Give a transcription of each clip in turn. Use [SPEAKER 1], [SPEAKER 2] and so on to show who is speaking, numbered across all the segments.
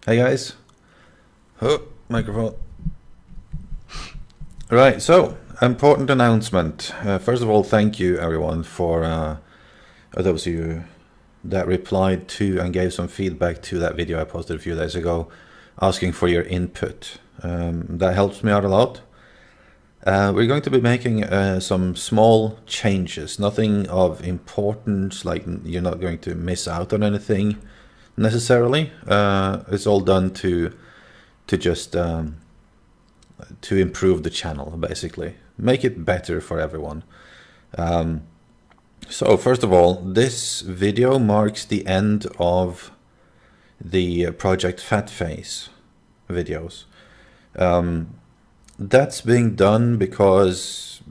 [SPEAKER 1] Hey guys. Oh, microphone. Right, so important announcement. First of all, thank you everyone for those of you that replied to and gave some feedback to that video I posted a few days ago, asking for your input. That helps me out a lot. We're going to be making some small changes, nothing of importance, like you're not going to miss out on anything necessarily. It's all done to just to improve the channel, basically make it better for everyone. So first of all, this video marks the end of the Project Fat Face videos. That's being done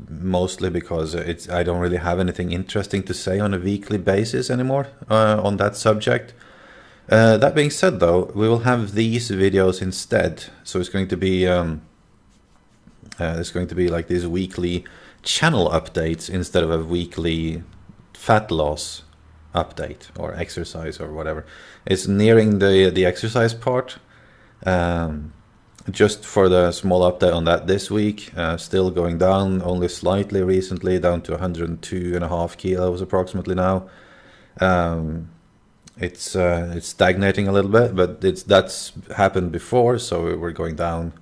[SPEAKER 1] mostly because I don't really have anything interesting to say on a weekly basis anymore on that subject. That being said, though, we will have these videos instead. So it's going to be like these weekly channel updates instead of a weekly fat loss update or exercise or whatever. It's nearing the exercise part. Just for the small update on that this week, still going down only slightly recently, down to 102.5 kilos approximately now. It's stagnating a little bit, but that's happened before, so we're going down.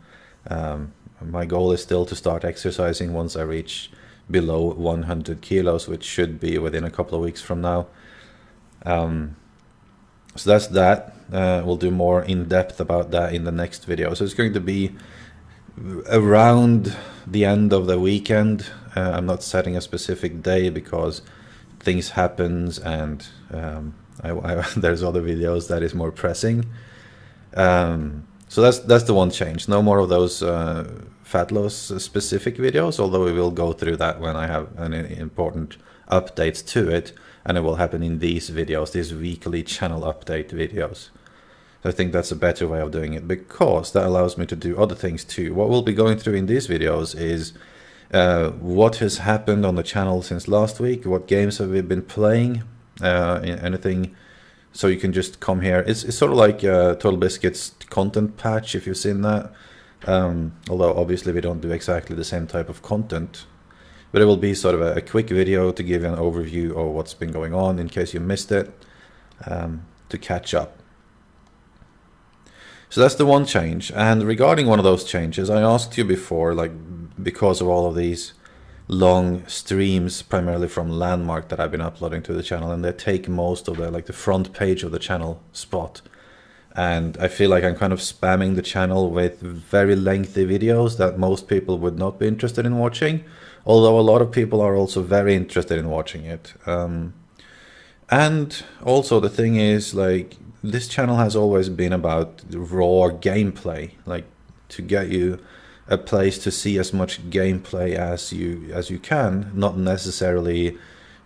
[SPEAKER 1] My goal is still to start exercising once I reach below 100 kilos, which should be within a couple of weeks from now. So that's that. We'll do more in depth about that in the next video. So it's going to be around the end of the weekend. I'm not setting a specific day because things happens and there's other videos that is more pressing. So that's the one change. No more of those fat loss specific videos, although we will go through that when I have any important updates to it, and it will happen in these videos, these weekly channel update videos. I think that's a better way of doing it because that allows me to do other things too. What we'll be going through in these videos is what has happened on the channel since last week, what games have we been playing, anything. So you can just come here. It's sort of like Total Biscuit's content patch, if you've seen that. Although obviously we don't do exactly the same type of content. But it will be sort of a quick video to give you an overview of what's been going on in case you missed it, to catch up. So that's the one change. And regarding one of those changes, I asked you before, like because of all of these long streams, primarily from Landmark, that I've been uploading to the channel, and they take most of the front page of the channel spot. And I feel like I'm kind of spamming the channel with very lengthy videos that most people would not be interested in watching, although a lot of people are also very interested in watching it. And also the thing is, like, this channel has always been about raw gameplay, like to get you a place to see as much gameplay as you can, not necessarily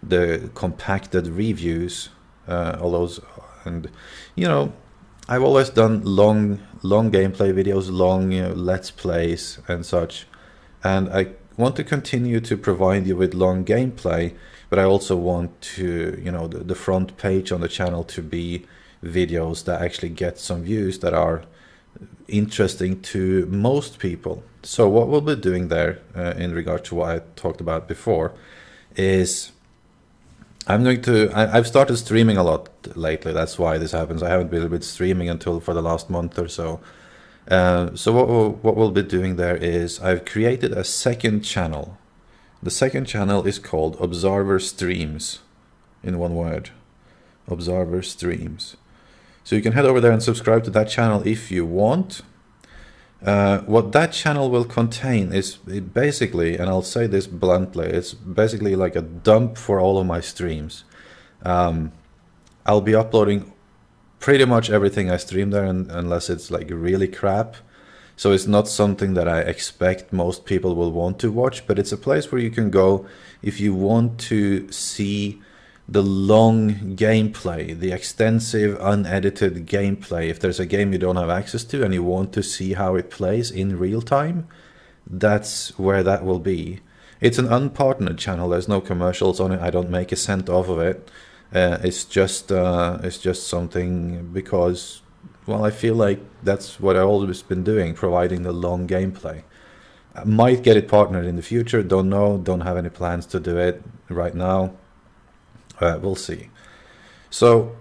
[SPEAKER 1] the compacted reviews, all those. And I've always done long gameplay videos, long let's plays and such, and I want to continue to provide you with long gameplay, but I also want to, the front page on the channel to be videos that actually get some views that are interesting to most people. So what we'll be doing there, in regard to what I talked about before, is I've started streaming a lot lately. That's why this happens. I haven't been streaming until for the last month or so. So what we'll be doing there is I've created a second channel. The second channel is called Observer Streams, in one word. Observer Streams. So you can head over there and subscribe to that channel if you want. What that channel will contain is basically, and I'll say this bluntly, it's basically like a dump for all of my streams. I'll be uploading pretty much everything I stream there, unless it's like really crap. So it's not something that I expect most people will want to watch, but it's a place where you can go if you want to see the long gameplay, the extensive unedited gameplay. If there's a game you don't have access to and you want to see how it plays in real time, that's where that will be. It's an unpartnered channel. There's no commercials on it. I don't make a cent off of it. It's just something because well, I feel like that's what I've always been doing, providing the long gameplay. I might get it partnered in the future, don't know, don't have any plans to do it right now. We'll see. So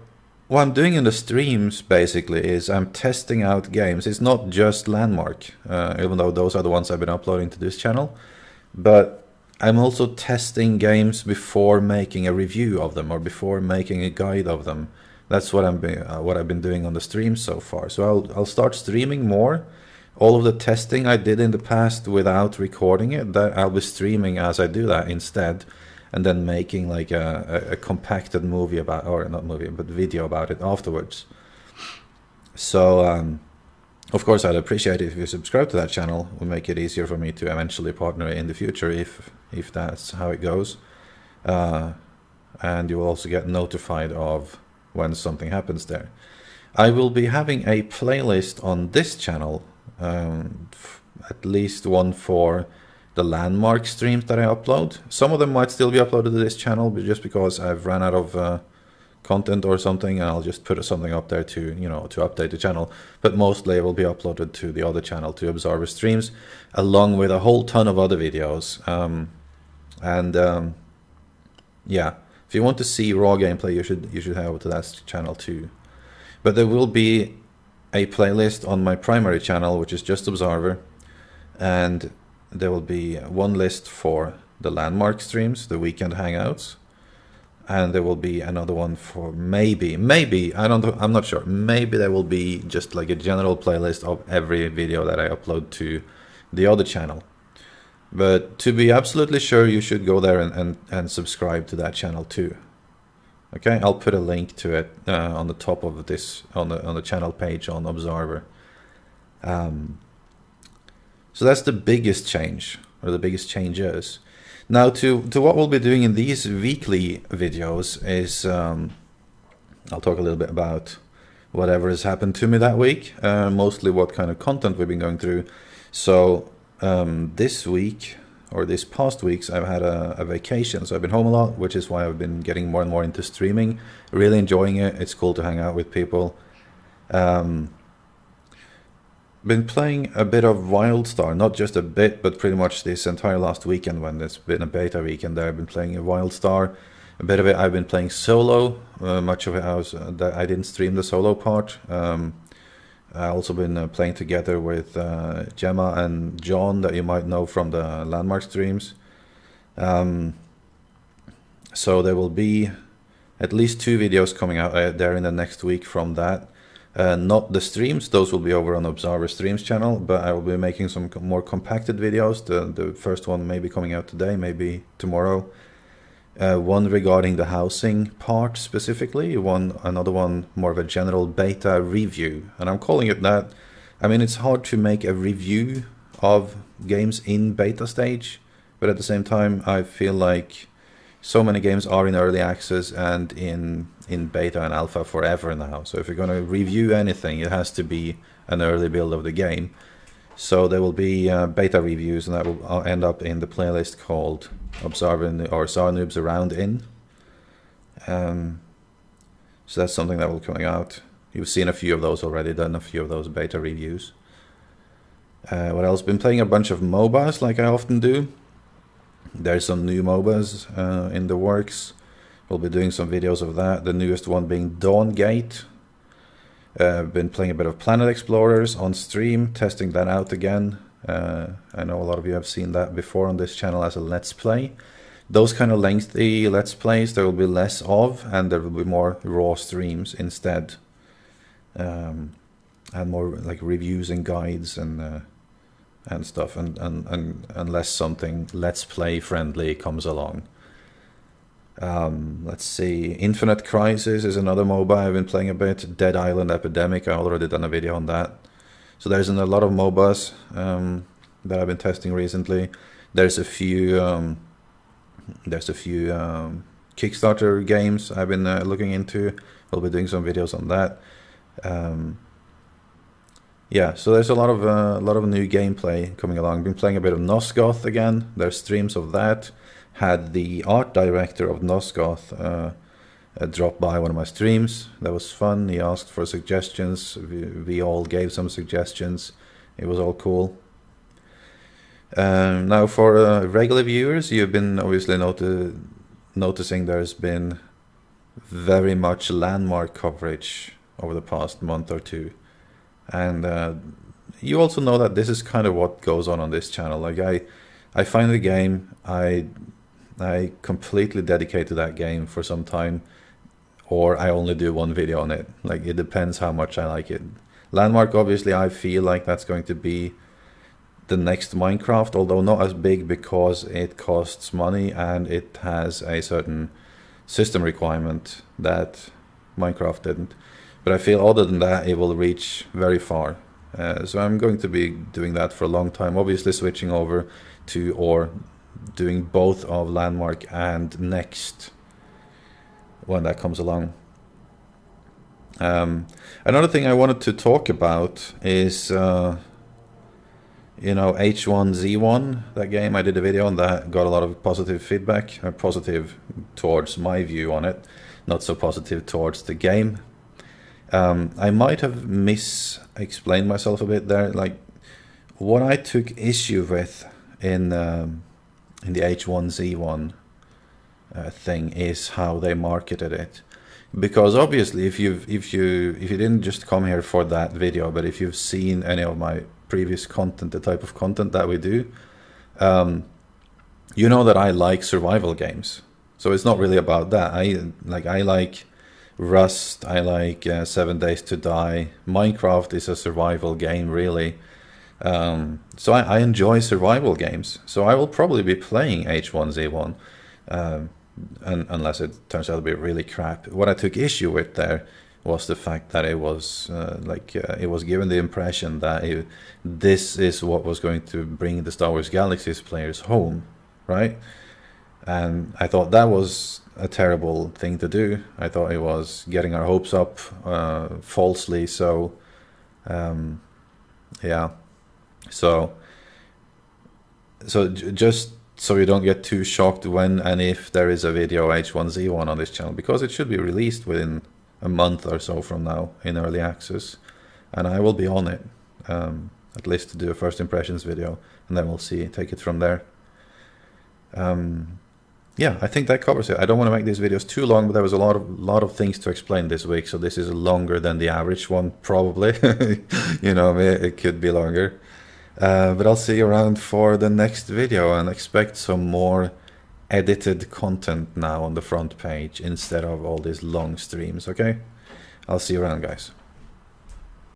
[SPEAKER 1] what I'm doing in the streams basically is I'm testing out games. It's not just Landmark, even though those are the ones I've been uploading to this channel, but I'm also testing games before making a review of them or before making a guide of them. That's what I've been doing on the streams so far. So I'll start streaming more. All of the testing I did in the past without recording it, that I'll be streaming as I do that instead, and then making like a compacted movie about, or not movie, but video about it afterwards. So of course I'd appreciate it if you subscribe to that channel. It will make it easier for me to eventually partner in the future if that's how it goes. And you will also get notified of when something happens there. I will be having a playlist on this channel, at least one for the Landmark streams that I upload. Some of them might still be uploaded to this channel, but just because I've ran out of content or something, I'll just put something up there to, you know, to update the channel. But mostly it will be uploaded to the other channel, to Observer Streams, along with a whole ton of other videos. Yeah, if you want to see raw gameplay, you should head over to that channel too. But there will be a playlist on my primary channel, which is just Observer, and there will be one list for the Landmark streams, the weekend hangouts, and there will be another one for maybe I'm not sure, maybe there will be just like a general playlist of every video that I upload to the other channel. But to be absolutely sure, you should go there and subscribe to that channel too. Okay, I'll put a link to it on the top of this, on the channel page on Observer. So that's the biggest change, or the biggest changes. Now to what we'll be doing in these weekly videos is I'll talk a little bit about whatever has happened to me that week, mostly what kind of content we've been going through. So this week, or this past weeks, I've had a vacation, so I've been home a lot, which is why I've been getting more and more into streaming, really enjoying it. It's cool to hang out with people. Been playing a bit of WildStar, not just a bit, but pretty much this entire last weekend when there's been a beta weekend there. I've been playing a WildStar. A bit of it I've been playing solo, much of it I didn't stream the solo part. I've also been playing together with Gemma and John, that you might know from the Landmark streams. So there will be at least 2 videos coming out there in the next week from that. Not the streams, those will be over on Observer Streams channel, but I will be making some more compacted videos. The first one may be coming out today, maybe tomorrow. One regarding the housing part specifically, another one more of a general beta review, and I'm calling it that. I mean, it's hard to make a review of games in beta stage, but at the same time I feel like so many games are in early access and in beta and alpha forever now. So if you're going to review anything, it has to be an early build of the game. So there will be beta reviews, and that will end up in the playlist called Observer or Zar Noobs Around In. So that's something that will be coming out. You've seen a few of those already, done a few of those beta reviews. What else? Been playing a bunch of MOBAs like I often do. There's some new MOBAs in the works. We'll be doing some videos of that. The newest one being Dawn Gate. Been playing a bit of Planet Explorers on stream, testing that out again. I know a lot of you have seen that before on this channel as a Let's Play. Those kind of lengthy Let's Plays there will be less of, and there will be more raw streams instead. And more like reviews and guides and stuff, and unless something Let's Play friendly comes along. Let's see, Infinite Crisis is another MOBA I've been playing a bit. Dead Island Epidemic, I already done a video on that. So there's a lot of MOBAs that I've been testing recently. There's a few Kickstarter games I've been looking into. We'll be doing some videos on that. Yeah, so there's a lot of new gameplay coming along. Been playing a bit of Nosgoth again. There's streams of that. Had the art director of Nosgoth, dropped by one of my streams. That was fun. He asked for suggestions. We all gave some suggestions. It was all cool. Now for regular viewers, you've been obviously noticing there's been very much landmark coverage over the past month or two. And you also know that this is kind of what goes on this channel. Like I find the game, I completely dedicate to that game for some time, or I only do one video on it. Like it depends how much I like it. Landmark, obviously, I feel like that's going to be the next Minecraft, although not as big because it costs money and it has a certain system requirement that Minecraft didn't. But I feel other than that, it will reach very far. So I'm going to be doing that for a long time, obviously switching over to or doing both of Landmark and Next when that comes along. Another thing I wanted to talk about is you know, H1Z1, that game. I did a video on that, got a lot of positive feedback, positive towards my view on it, not so positive towards the game. I might have explained myself a bit there. Like what I took issue with in the H1Z1 thing is how they marketed it. Because obviously, if you didn't just come here for that video, but if you've seen any of my previous content, the type of content that we do, you know that I like survival games. So it's not really about that. I like Rust. I like 7 Days to Die. Minecraft is a survival game, really. So I enjoy survival games. So I will probably be playing H1Z1. Unless it turns out to be really crap. What I took issue with there was the fact that it was it was given the impression that this is what was going to bring the Star Wars Galaxies players home, right? And I thought that was a terrible thing to do. I thought it was getting our hopes up falsely. So yeah, so just so you don't get too shocked when and if there is a video H1Z1 on this channel, because it should be released within a month or so from now in early access, and I will be on it, at least to do a first impressions video, and then we'll take it from there. Yeah, I think that covers it. I don't want to make these videos too long, but there was a lot of things to explain this week, so this is longer than the average one, probably. You know, it could be longer. But I'll see you around for the next video, and expect some more edited content now on the front page instead of all these long streams, okay? I'll see you around, guys.